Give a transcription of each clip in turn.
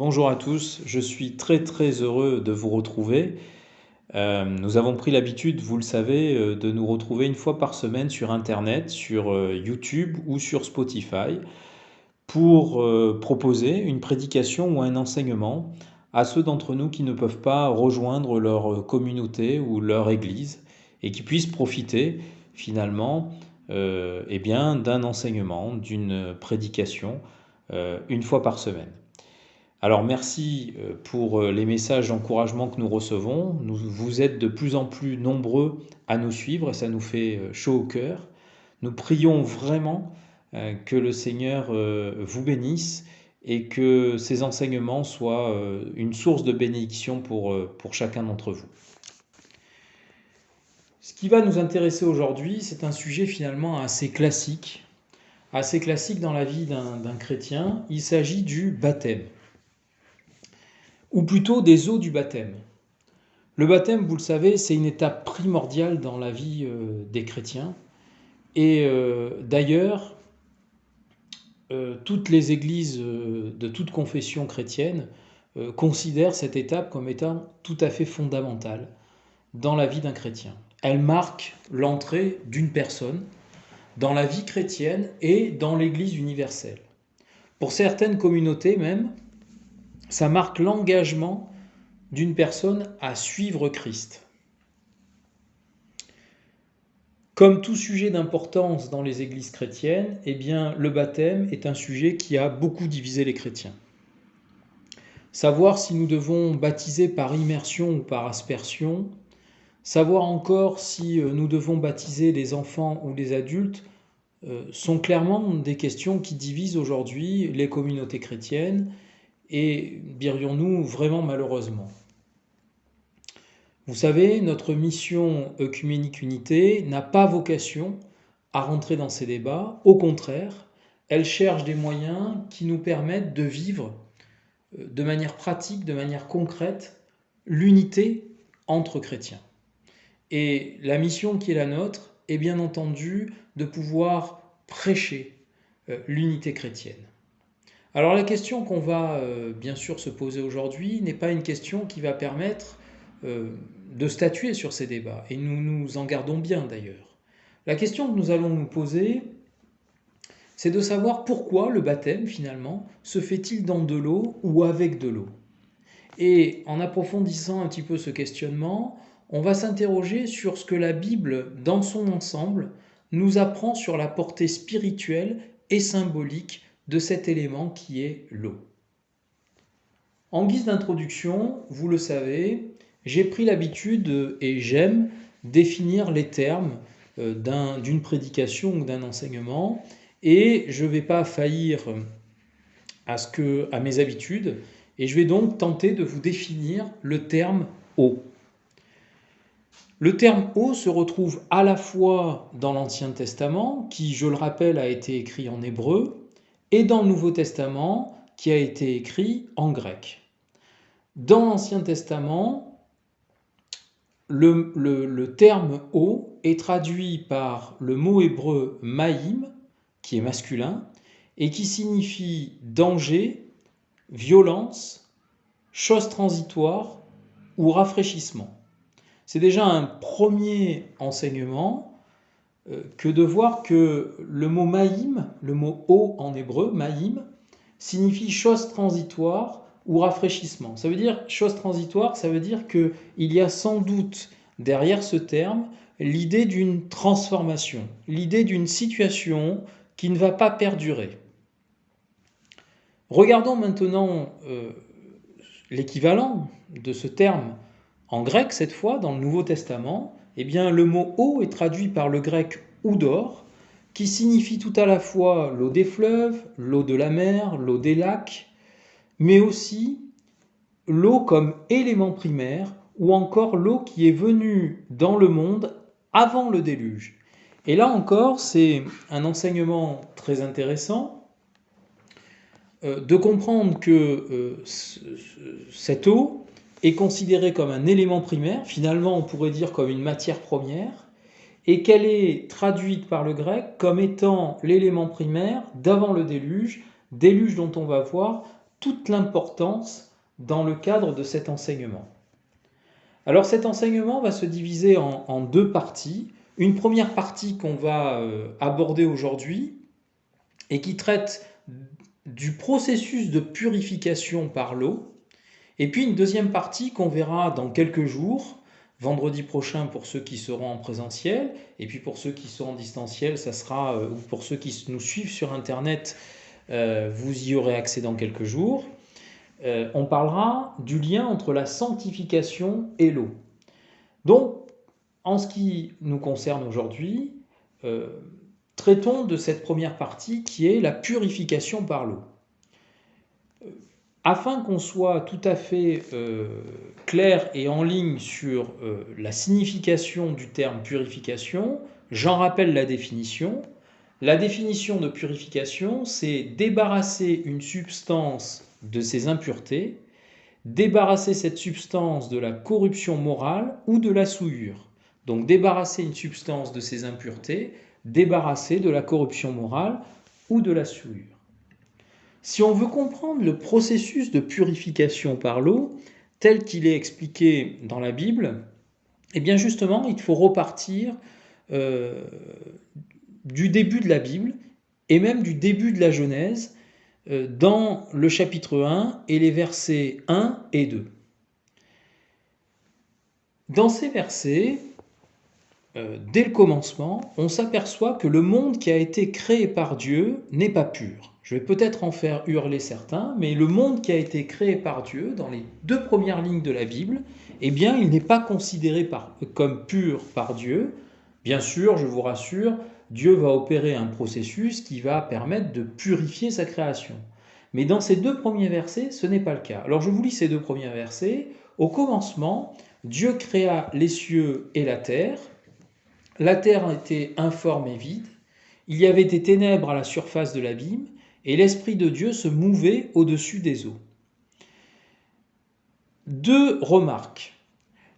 Bonjour à tous, je suis très heureux de vous retrouver. Nous avons pris l'habitude, vous le savez, de nous retrouver une fois par semaine sur Internet, sur YouTube ou sur Spotify, pour proposer une prédication ou un enseignement à ceux d'entre nous qui ne peuvent pas rejoindre leur communauté ou leur église et qui puissent profiter finalement d'un enseignement, d'une prédication une fois par semaine. Alors merci pour les messages d'encouragement que nous recevons. Vous êtes de plus en plus nombreux à nous suivre et ça nous fait chaud au cœur. Nous prions vraiment que le Seigneur vous bénisse et que ces enseignements soient une source de bénédiction pour chacun d'entre vous. Ce qui va nous intéresser aujourd'hui, c'est un sujet finalement assez classique dans la vie d'un chrétien. Il s'agit du baptême, ou plutôt des eaux du baptême. Le baptême, vous le savez, c'est une étape primordiale dans la vie des chrétiens. Et d'ailleurs, toutes les églises de toute confession chrétienne considèrent cette étape comme étant tout à fait fondamentale dans la vie d'un chrétien. Elle marque l'entrée d'une personne dans la vie chrétienne et dans l'Église universelle. Pour certaines communautés même, ça marque l'engagement d'une personne à suivre Christ. Comme tout sujet d'importance dans les églises chrétiennes, le baptême est un sujet qui a beaucoup divisé les chrétiens. Savoir si nous devons baptiser par immersion ou par aspersion, savoir encore si nous devons baptiser les enfants ou les adultes, sont clairement des questions qui divisent aujourd'hui les communautés chrétiennes et, dirions-nous, vraiment malheureusement. Vous savez, notre mission œcuménique unité n'a pas vocation à rentrer dans ces débats. Au contraire, elle cherche des moyens qui nous permettent de vivre de manière pratique, de manière concrète, l'unité entre chrétiens. Et la mission qui est la nôtre est bien entendu de pouvoir prêcher l'unité chrétienne. Alors la question qu'on va bien sûr se poser aujourd'hui n'est pas une question qui va permettre de statuer sur ces débats, et nous nous en gardons bien d'ailleurs. La question que nous allons nous poser, c'est de savoir pourquoi le baptême finalement se fait-il dans de l'eau ou avec de l'eau. Et en approfondissant un petit peu ce questionnement, on va s'interroger sur ce que la Bible, dans son ensemble, nous apprend sur la portée spirituelle et symbolique de cet élément qui est l'eau. En guise d'introduction, vous le savez, j'ai pris l'habitude et j'aime définir les termes d'une prédication ou d'un enseignement, et je ne vais pas faillir à mes habitudes, et je vais donc tenter de vous définir le terme eau. Le terme eau se retrouve à la fois dans l'Ancien Testament, qui, je le rappelle, a été écrit en hébreu, et dans le Nouveau Testament, qui a été écrit en grec. Dans l'Ancien Testament, le terme eau est traduit par le mot hébreu maïm, qui est masculin, et qui signifie danger, violence, chose transitoire ou rafraîchissement. C'est déjà un premier enseignement que de voir que le mot maïm, le mot eau en hébreu, maïm, signifie chose transitoire ou rafraîchissement. Ça veut dire chose transitoire, ça veut dire qu'il y a sans doute derrière ce terme l'idée d'une transformation, l'idée d'une situation qui ne va pas perdurer. Regardons maintenant l'équivalent de ce terme en grec, cette fois, dans le Nouveau Testament. Le mot eau est traduit par le grec oudor, qui signifie tout à la fois l'eau des fleuves, l'eau de la mer, l'eau des lacs, mais aussi l'eau comme élément primaire, ou encore l'eau qui est venue dans le monde avant le déluge. Et là encore, c'est un enseignement très intéressant de comprendre que cette eau est considérée comme un élément primaire, finalement on pourrait dire comme une matière première, et qu'elle est traduite par le grec comme étant l'élément primaire d'avant le déluge dont on va voir toute l'importance dans le cadre de cet enseignement. Alors cet enseignement va se diviser en deux parties. Une première partie qu'on va aborder aujourd'hui et qui traite du processus de purification par l'eau, et puis une deuxième partie qu'on verra dans quelques jours, vendredi prochain pour ceux qui seront en présentiel, et puis pour ceux qui sont en distanciel, ça sera, ou pour ceux qui nous suivent sur Internet, vous y aurez accès dans quelques jours. On parlera du lien entre la sanctification et l'eau. Donc, en ce qui nous concerne aujourd'hui, traitons de cette première partie qui est la purification par l'eau. Afin qu'on soit tout à fait clair et en ligne sur la signification du terme purification, j'en rappelle la définition. La définition de purification, c'est débarrasser une substance de ses impuretés, débarrasser cette substance de la corruption morale ou de la souillure. Donc débarrasser une substance de ses impuretés, débarrasser de la corruption morale ou de la souillure. Si on veut comprendre le processus de purification par l'eau, tel qu'il est expliqué dans la Bible, eh bien justement, il faut repartir du début de la Bible et même du début de la Genèse, dans le chapitre 1 et les versets 1 et 2. Dans ces versets, dès le commencement, on s'aperçoit que le monde qui a été créé par Dieu n'est pas pur. Je vais peut-être en faire hurler certains, mais le monde qui a été créé par Dieu, dans les deux premières lignes de la Bible, eh bien, il n'est pas considéré comme pur par Dieu. Bien sûr, je vous rassure, Dieu va opérer un processus qui va permettre de purifier sa création. Mais dans ces deux premiers versets, ce n'est pas le cas. Alors je vous lis ces deux premiers versets. Au commencement, Dieu créa les cieux et la terre. La terre était informe et vide. Il y avait des ténèbres à la surface de l'abîme, et l'Esprit de Dieu se mouvait au-dessus des eaux. Deux remarques.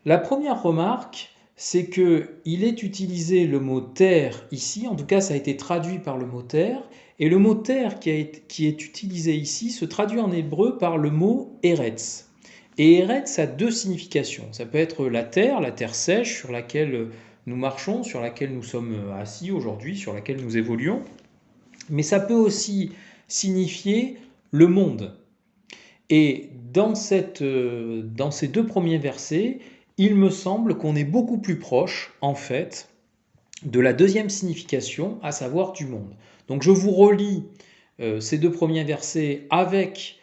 La première remarque, c'est qu'il est utilisé le mot terre ici, en tout cas ça a été traduit par le mot terre, et le mot terre qui est utilisé ici se traduit en hébreu par le mot Eretz. Et Eretz a deux significations. Ça peut être la terre sèche sur laquelle nous marchons, sur laquelle nous sommes assis aujourd'hui, sur laquelle nous évoluons, mais ça peut aussi signifier le monde. Et dans ces deux premiers versets, il me semble qu'on est beaucoup plus proche, en fait, de la deuxième signification, à savoir du monde. Donc je vous relis ces deux premiers versets avec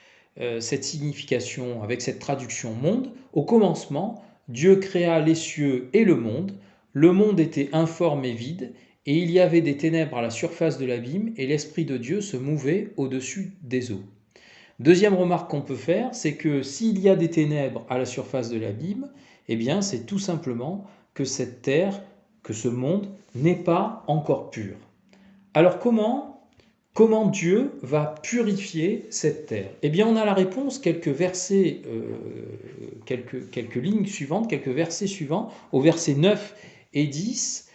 cette signification, avec cette traduction monde. Au commencement, Dieu créa les cieux et le monde. Le monde était informe et vide, et il y avait des ténèbres à la surface de l'abîme, et l'Esprit de Dieu se mouvait au-dessus des eaux. Deuxième remarque qu'on peut faire, c'est que s'il y a des ténèbres à la surface de l'abîme, eh bien c'est tout simplement que cette terre, que ce monde n'est pas encore pur. Alors comment Dieu va purifier cette terre? Eh bien on a la réponse quelques versets, quelques lignes suivantes, quelques versets suivants, au verset 9 et 10.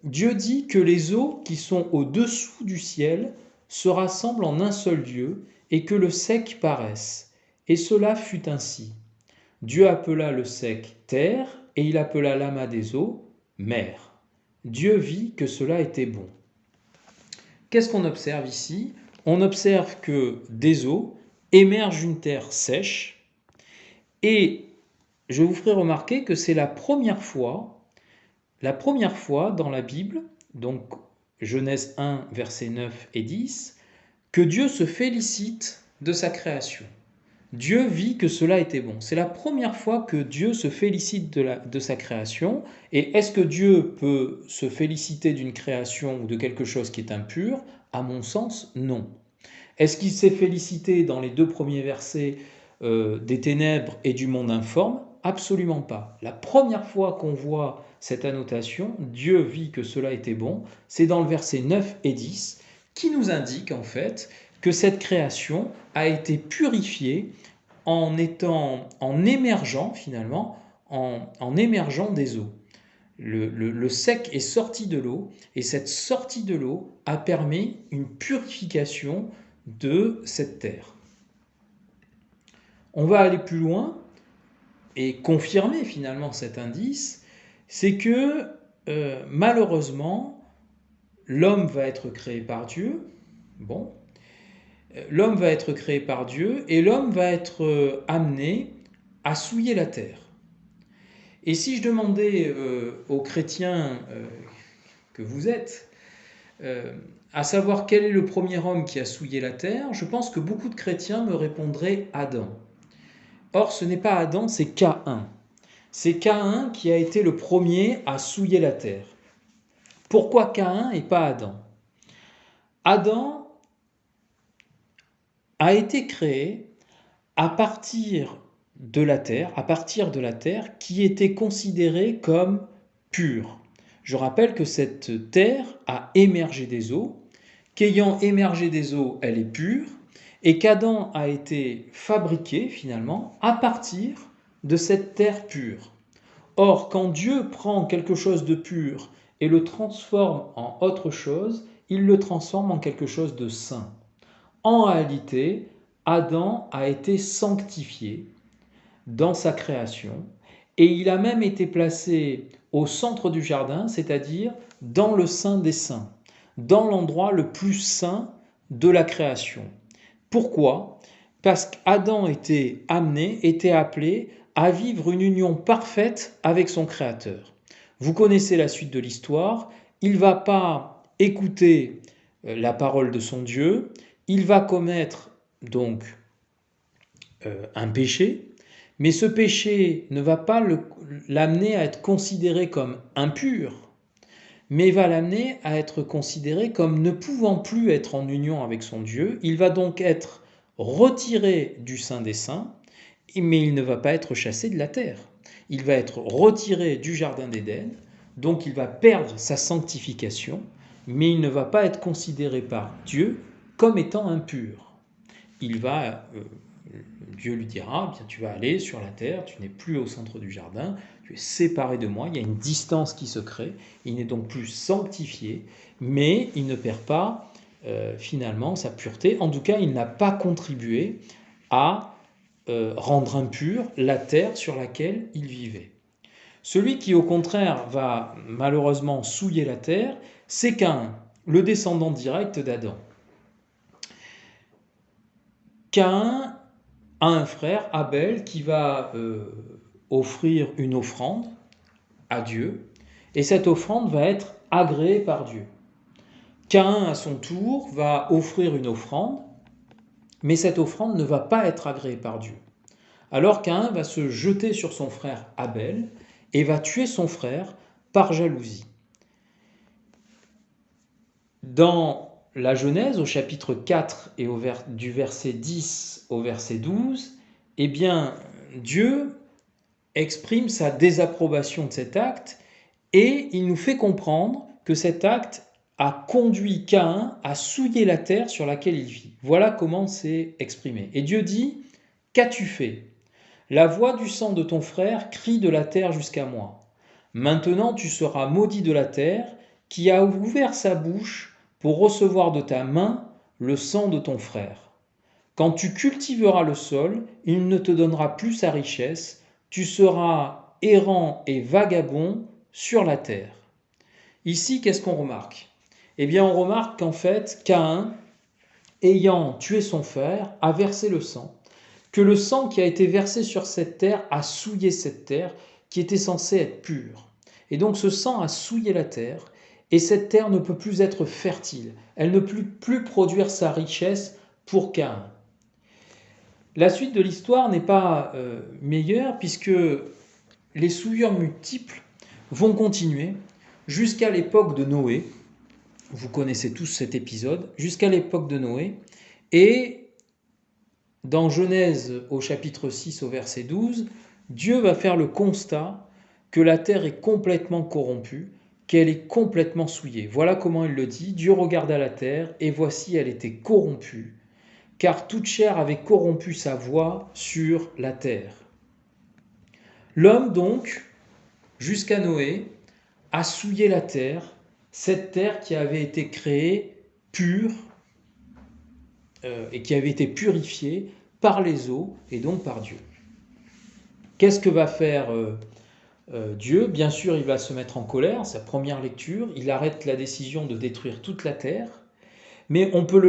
Dieu dit que les eaux qui sont au-dessous du ciel se rassemblent en un seul lieu et que le sec paraisse. Et cela fut ainsi. Dieu appela le sec terre et il appela l'amas des eaux mer. Dieu vit que cela était bon. Qu'est-ce qu'on observe ici? On observe que des eaux émergent d'une terre sèche et je vous ferai remarquer que c'est la première fois dans la Bible, donc Genèse 1, versets 9 et 10, que Dieu se félicite de sa création. Dieu vit que cela était bon. C'est la première fois que Dieu se félicite de sa création. Et est-ce que Dieu peut se féliciter d'une création ou de quelque chose qui est impur? À mon sens, non. Est-ce qu'il s'est félicité dans les deux premiers versets des ténèbres et du monde informe? Absolument pas. La première fois qu'on voit cette annotation, Dieu vit que cela était bon, c'est dans le verset 9 et 10, qui nous indique en fait que cette création a été purifiée en émergeant finalement, en émergeant des eaux. Le sec est sorti de l'eau et cette sortie de l'eau a permis une purification de cette terre. On va aller plus loin et confirmer finalement cet indice, c'est que malheureusement, l'homme va être créé par Dieu. Bon, l'homme va être créé par Dieu et l'homme va être amené à souiller la terre. Et si je demandais aux chrétiens que vous êtes, à savoir quel est le premier homme qui a souillé la terre, je pense que beaucoup de chrétiens me répondraient Adam. Or, ce n'est pas Adam, c'est Caïn. C'est Caïn qui a été le premier à souiller la terre. Pourquoi Caïn et pas Adam? Adam a été créé à partir de la terre qui était considérée comme pure. Je rappelle que cette terre a émergé des eaux, qu'ayant émergé des eaux, elle est pure, et qu'Adam a été fabriqué finalement à partir de cette terre pure. Or, quand Dieu prend quelque chose de pur et le transforme en autre chose, il le transforme en quelque chose de saint. En réalité, Adam a été sanctifié dans sa création et il a même été placé au centre du jardin, c'est-à-dire dans le Saint des Saints, dans l'endroit le plus saint de la création. Pourquoi? Parce qu'Adam était appelé à vivre une union parfaite avec son Créateur. Vous connaissez la suite de l'histoire, il ne va pas écouter la parole de son Dieu, il va commettre donc un péché, mais ce péché ne va pas l'amener à être considéré comme impur, mais va l'amener à être considéré comme ne pouvant plus être en union avec son Dieu. Il va donc être retiré du Saint des Saints, mais il ne va pas être chassé de la terre. Il va être retiré du Jardin d'Éden, donc il va perdre sa sanctification, mais il ne va pas être considéré par Dieu comme étant impur. Dieu lui dira, bien, tu vas aller sur la terre, tu n'es plus au centre du jardin, tu es séparé de moi, il y a une distance qui se crée, il n'est donc plus sanctifié, mais il ne perd pas finalement sa pureté. En tout cas, il n'a pas contribué à rendre impure la terre sur laquelle il vivait. Celui qui, au contraire, va malheureusement souiller la terre, c'est Caïn, le descendant direct d'Adam. Caïn a un frère, Abel, qui va offrir une offrande à Dieu, et cette offrande va être agréée par Dieu. Caïn, à son tour, va offrir une offrande, mais cette offrande ne va pas être agréée par Dieu. Alors Caïn va se jeter sur son frère Abel et va tuer son frère par jalousie. Dans la Genèse, au chapitre 4 et du verset 10 au verset 12, eh bien, Dieu exprime sa désapprobation de cet acte et il nous fait comprendre que cet acte a conduit Caïn à souiller la terre sur laquelle il vit. Voilà comment c'est exprimé. Et Dieu dit, « Qu'as-tu fait ? La voix du sang de ton frère crie de la terre jusqu'à moi. Maintenant tu seras maudit de la terre, qui a ouvert sa bouche pour recevoir de ta main le sang de ton frère. Quand tu cultiveras le sol, il ne te donnera plus sa richesse, tu seras errant et vagabond sur la terre. » Ici, qu'est-ce qu'on remarque? Eh bien, on remarque qu'en fait, Caïn, ayant tué son frère, a versé le sang, que le sang qui a été versé sur cette terre a souillé cette terre qui était censée être pure. Et donc ce sang a souillé la terre, et cette terre ne peut plus être fertile, elle ne peut plus produire sa richesse pour Caïn. La suite de l'histoire n'est pas meilleure, puisque les souillures multiples vont continuer jusqu'à l'époque de Noé. Vous connaissez tous cet épisode, jusqu'à l'époque de Noé. Et dans Genèse au chapitre 6 au verset 12, Dieu va faire le constat que la terre est complètement corrompue, qu'elle est complètement souillée. Voilà comment il le dit, Dieu regarda la terre et voici elle était corrompue, car toute chair avait corrompu sa voie sur la terre. L'homme donc, jusqu'à Noé, a souillé la terre, cette terre qui avait été créée pure et qui avait été purifiée par les eaux et donc par Dieu. Qu'est-ce que va faire Dieu? Bien sûr, il va se mettre en colère, sa première lecture, il arrête la décision de détruire toute la terre, mais on peut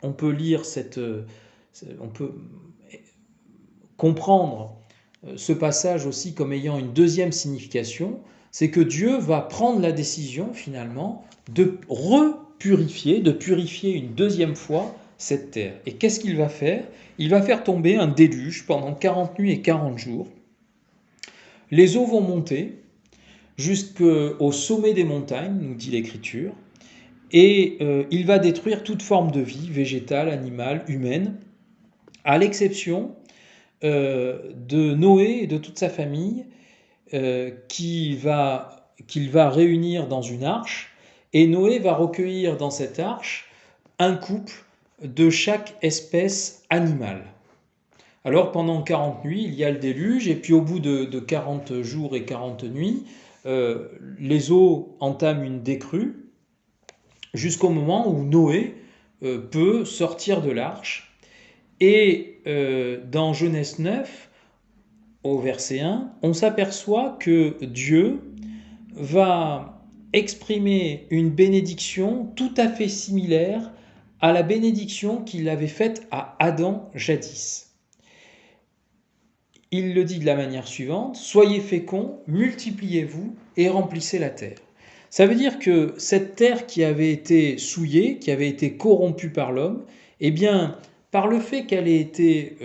on peut comprendre ce passage aussi comme ayant une deuxième signification, c'est que Dieu va prendre la décision finalement de repurifier, de purifier une deuxième fois cette terre. Et qu'est-ce qu'il va faire? Il va faire tomber un déluge pendant 40 nuits et 40 jours. Les eaux vont monter jusqu'au sommet des montagnes, nous dit l'Écriture, et il va détruire toute forme de vie, végétale, animale, humaine, à l'exception de Noé et de toute sa famille, qu'il va réunir dans une arche, et Noé va recueillir dans cette arche un couple de chaque espèce animale. Alors pendant 40 nuits, il y a le déluge, et puis au bout de 40 jours et 40 nuits, les eaux entament une décrue, jusqu'au moment où Noé peut sortir de l'arche. Et dans Genèse 9, au verset 1, on s'aperçoit que Dieu va exprimer une bénédiction tout à fait similaire à la bénédiction qu'il avait faite à Adam jadis. Il le dit de la manière suivante: « Soyez féconds, multipliez-vous et remplissez la terre. » Ça veut dire que cette terre qui avait été souillée, qui avait été corrompue par l'homme, eh bien, par le fait qu'elle ait été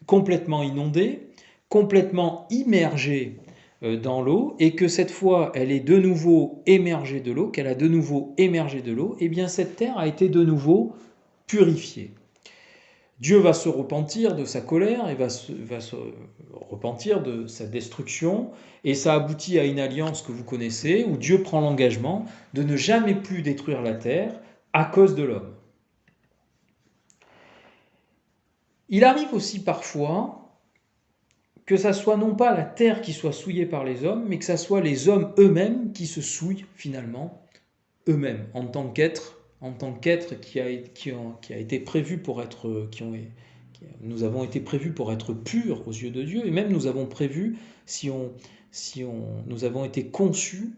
complètement inondée, complètement immergée dans l'eau, et que cette fois elle est de nouveau émergée de l'eau, qu'elle a de nouveau émergé de l'eau, eh bien cette terre a été de nouveau purifiée. Dieu va se repentir de sa colère et va se repentir de sa destruction, et ça aboutit à une alliance que vous connaissez, où Dieu prend l'engagement de ne jamais plus détruire la terre à cause de l'homme. Il arrive aussi parfois que ça soit non pas la terre qui soit souillée par les hommes, mais que ça soit les hommes eux-mêmes qui se souillent finalement eux-mêmes en tant qu'êtres qui a été prévu pour être, nous avons été prévus pour être purs aux yeux de Dieu, et même nous avons prévu, nous avons été conçus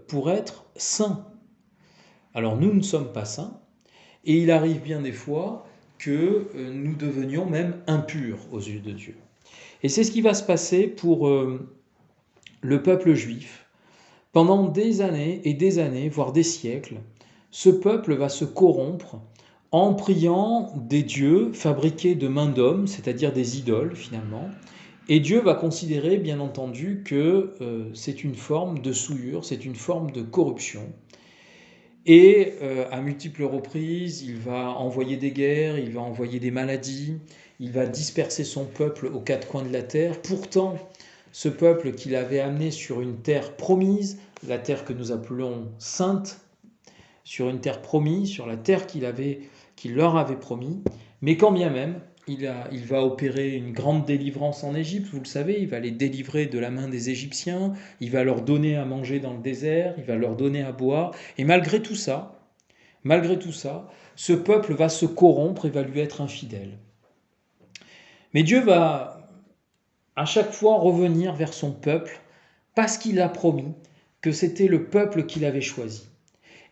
pour être saints. Alors nous ne sommes pas saints, et il arrive bien des fois que nous devenions même impurs aux yeux de Dieu. Et c'est ce qui va se passer pour le peuple juif. Pendant des années et des années, voire des siècles, ce peuple va se corrompre en priant des dieux fabriqués de mains d'hommes, c'est-à-dire des idoles finalement. Et Dieu va considérer, bien entendu, que c'est une forme de souillure, c'est une forme de corruption. Et à multiples reprises, il va envoyer des guerres, il va envoyer des maladies, il va disperser son peuple aux quatre coins de la terre. Pourtant, ce peuple qu'il avait amené sur une terre promise, la terre que nous appelons sainte, sur une terre promise, sur la terre qu'il leur avait promis, mais quand bien même, il va opérer une grande délivrance en Égypte, vous le savez, il va les délivrer de la main des Égyptiens, il va leur donner à manger dans le désert, il va leur donner à boire, et malgré tout ça, ce peuple va se corrompre et va lui être infidèle. Mais Dieu va à chaque fois revenir vers son peuple parce qu'il a promis que c'était le peuple qu'il avait choisi.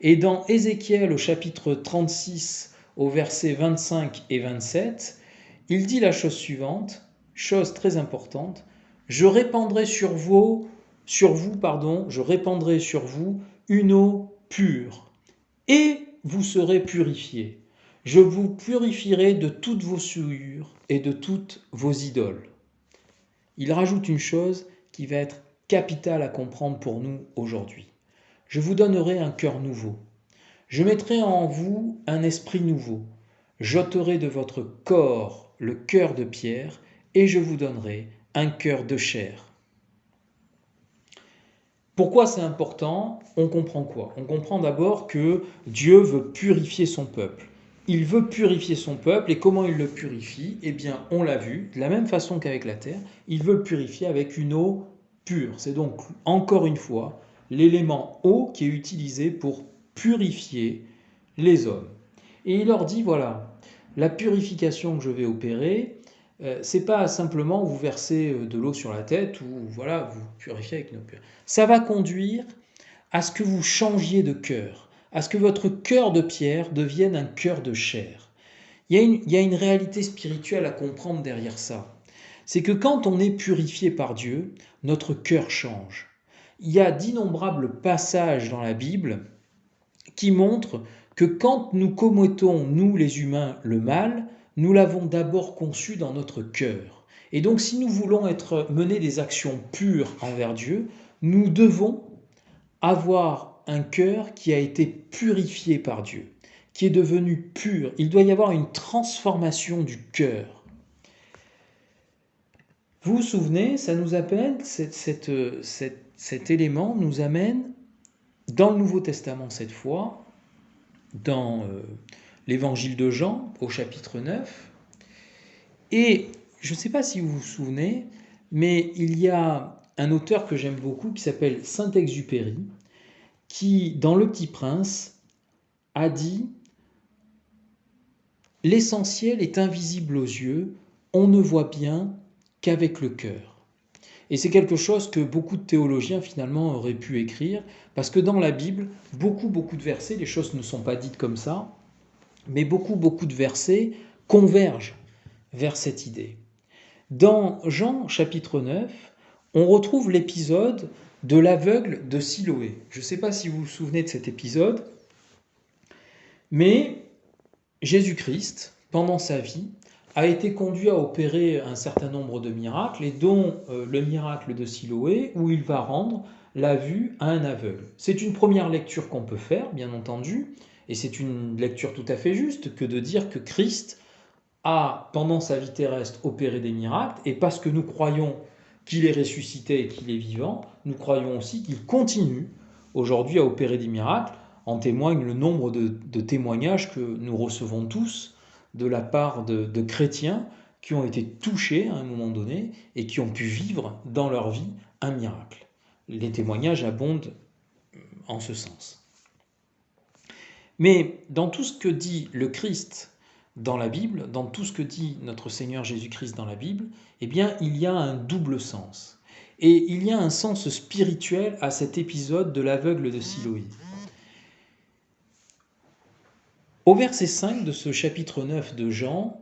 Et dans Ézéchiel au chapitre 36 au verset 25 et 27, il dit la chose suivante, chose très importante: « Je répandrai sur vous une eau pure, et vous serez purifiés. Je vous purifierai de toutes vos souillures et de toutes vos idoles. » Il rajoute une chose qui va être capitale à comprendre pour nous aujourd'hui. « Je vous donnerai un cœur nouveau. Je mettrai en vous un esprit nouveau. J'ôterai de votre corps le cœur de pierre, et je vous donnerai un cœur de chair. » Pourquoi c'est important? On comprend quoi? On comprend d'abord que Dieu veut purifier son peuple. Il veut purifier son peuple, et comment il le purifie? Eh bien, on l'a vu, de la même façon qu'avec la terre, il veut le purifier avec une eau pure. C'est donc, encore une fois, l'élément eau qui est utilisé pour purifier les hommes. Et il leur dit, voilà, La purification que je vais opérer, c'est pas simplement vous verser de l'eau sur la tête ou voilà, vous purifier avec une eau pure. Ça va conduire à ce que vous changiez de cœur, à ce que votre cœur de pierre devienne un cœur de chair. Il y a une réalité spirituelle à comprendre derrière ça. C'est que quand on est purifié par Dieu, notre cœur change. Il y a d'innombrables passages dans la Bible qui montrent que quand nous commettons, nous les humains, le mal, nous l'avons d'abord conçu dans notre cœur. Et donc si nous voulons mener des actions pures envers Dieu, nous devons avoir un cœur qui a été purifié par Dieu, qui est devenu pur. Il doit y avoir une transformation du cœur. Vous vous souvenez, ça nous appelle, cet élément nous amène dans le Nouveau Testament cette fois, dans l'évangile de Jean au chapitre 9. Et je ne sais pas si vous vous souvenez, mais il y a un auteur que j'aime beaucoup qui s'appelle Saint-Exupéry, qui, dans Le Petit Prince, a dit « L'essentiel est invisible aux yeux, on ne voit bien qu'avec le cœur ». Et c'est quelque chose que beaucoup de théologiens finalement auraient pu écrire, parce que dans la Bible, beaucoup de versets, les choses ne sont pas dites comme ça, mais beaucoup de versets convergent vers cette idée. Dans Jean chapitre 9, on retrouve l'épisode de l'aveugle de Siloé. Je ne sais pas si vous vous souvenez de cet épisode, mais Jésus-Christ, pendant sa vie, a été conduit à opérer un certain nombre de miracles, et dont le miracle de Siloé, où il va rendre la vue à un aveugle. C'est une première lecture qu'on peut faire, bien entendu, et c'est une lecture tout à fait juste que de dire que Christ a, pendant sa vie terrestre, opéré des miracles, et parce que nous croyons qu'il est ressuscité et qu'il est vivant, nous croyons aussi qu'il continue aujourd'hui à opérer des miracles. En témoigne le nombre de témoignages que nous recevons tous de la part de chrétiens qui ont été touchés à un moment donné et qui ont pu vivre dans leur vie un miracle. Les témoignages abondent en ce sens. Mais dans tout ce que dit le Christ dans la Bible, dans tout ce que dit notre Seigneur Jésus-Christ dans la Bible, eh bien, il y a un double sens. Et il y a un sens spirituel à cet épisode de l'aveugle de Siloé. Au verset 5 de ce chapitre 9 de Jean,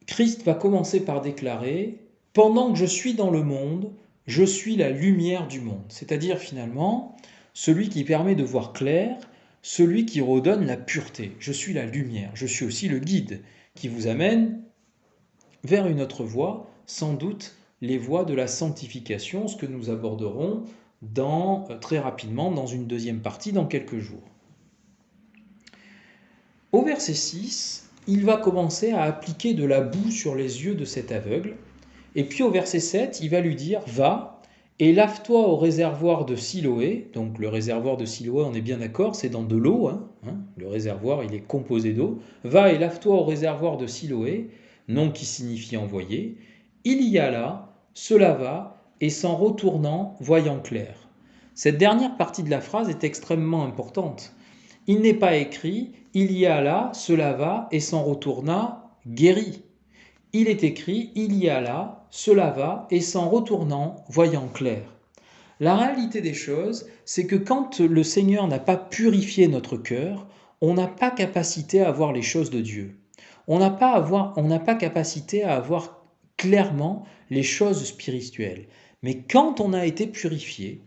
Christ va commencer par déclarer « Pendant que je suis dans le monde, je suis la lumière du monde ». C'est-à-dire finalement, celui qui permet de voir clair, celui qui redonne la pureté. Je suis la lumière, je suis aussi le guide qui vous amène vers une autre voie, sans doute les voies de la sanctification, ce que nous aborderons très rapidement dans une deuxième partie dans quelques jours. Au verset 6, il va commencer à appliquer de la boue sur les yeux de cet aveugle, et puis au verset 7, il va lui dire « Va et lave-toi au réservoir de Siloé ». Donc le réservoir de Siloé, on est bien d'accord, c'est dans de l'eau, le réservoir il est composé d'eau. « Va et lave-toi au réservoir de Siloé », nom qui signifie envoyé. Il y alla, se lava, et s'en retournant, voyant clair. Cette dernière partie de la phrase est extrêmement importante. Il n'est pas écrit « il y alla, se lava et s'en retourna, guéri ». Il est écrit « il y alla, se lava et s'en retournant, voyant clair ». La réalité des choses, c'est que quand le Seigneur n'a pas purifié notre cœur, on n'a pas capacité à voir les choses de Dieu. On n'a pas capacité à voir clairement les choses spirituelles. Mais quand on a été purifié,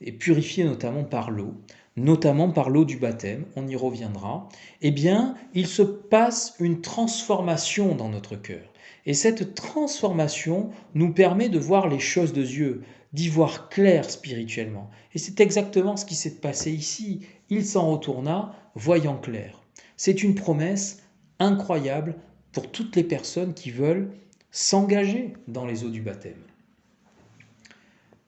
et purifié notamment par l'eau du baptême, on y reviendra, eh bien, il se passe une transformation dans notre cœur. Et cette transformation nous permet de voir les choses de Dieu, d'y voir clair spirituellement. Et c'est exactement ce qui s'est passé ici. Il s'en retourna, voyant clair. C'est une promesse incroyable pour toutes les personnes qui veulent s'engager dans les eaux du baptême.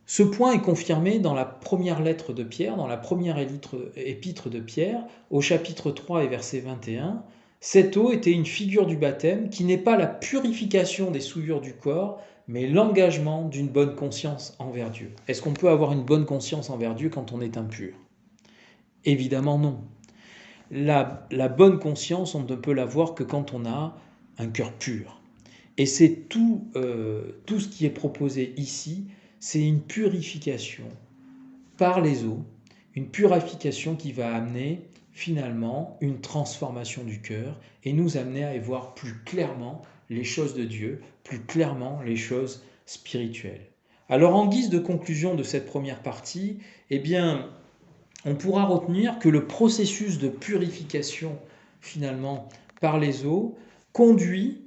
Ce point est confirmé dans la première lettre de Pierre, dans la première épître de Pierre, au chapitre 3 et verset 21. Cette eau était une figure du baptême qui n'est pas la purification des souillures du corps, mais l'engagement d'une bonne conscience envers Dieu. Est-ce qu'on peut avoir une bonne conscience envers Dieu quand on est impur ? Évidemment non. la bonne conscience, on ne peut l'avoir que quand on a un cœur pur. Et c'est tout ce qui est proposé ici, c'est une purification par les eaux, une purification qui va amener finalement une transformation du cœur et nous amener à y voir plus clairement les choses de Dieu, plus clairement les choses spirituelles. Alors en guise de conclusion de cette première partie, eh bien, on pourra retenir que le processus de purification finalement par les eaux conduit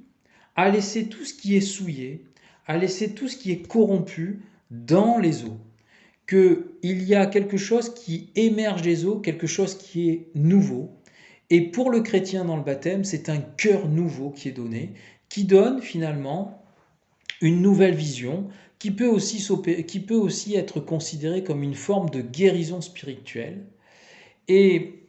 à laisser tout ce qui est souillé, à laisser tout ce qui est corrompu dans les eaux. Qu'il y a quelque chose qui émerge des eaux, quelque chose qui est nouveau. Et pour le chrétien dans le baptême, c'est un cœur nouveau qui est donné, qui donne finalement une nouvelle vision, qui peut aussi être considérée comme une forme de guérison spirituelle. Et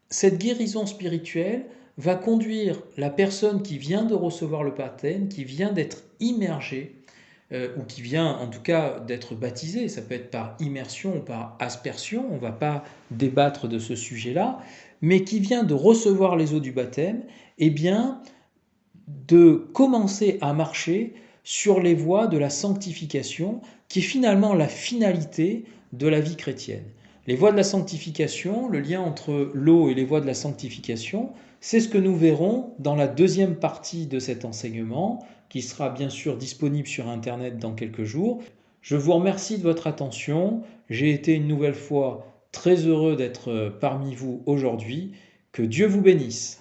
cette guérison spirituelle va conduire la personne qui vient de recevoir le baptême, qui vient d'être immergée, ou qui vient en tout cas d'être baptisée, ça peut être par immersion ou par aspersion, on ne va pas débattre de ce sujet-là, mais qui vient de recevoir les eaux du baptême, eh bien, de commencer à marcher sur les voies de la sanctification, qui est finalement la finalité de la vie chrétienne. Les voies de la sanctification, le lien entre l'eau et les voies de la sanctification, c'est ce que nous verrons dans la deuxième partie de cet enseignement, qui sera bien sûr disponible sur Internet dans quelques jours. Je vous remercie de votre attention. J'ai été une nouvelle fois très heureux d'être parmi vous aujourd'hui. Que Dieu vous bénisse.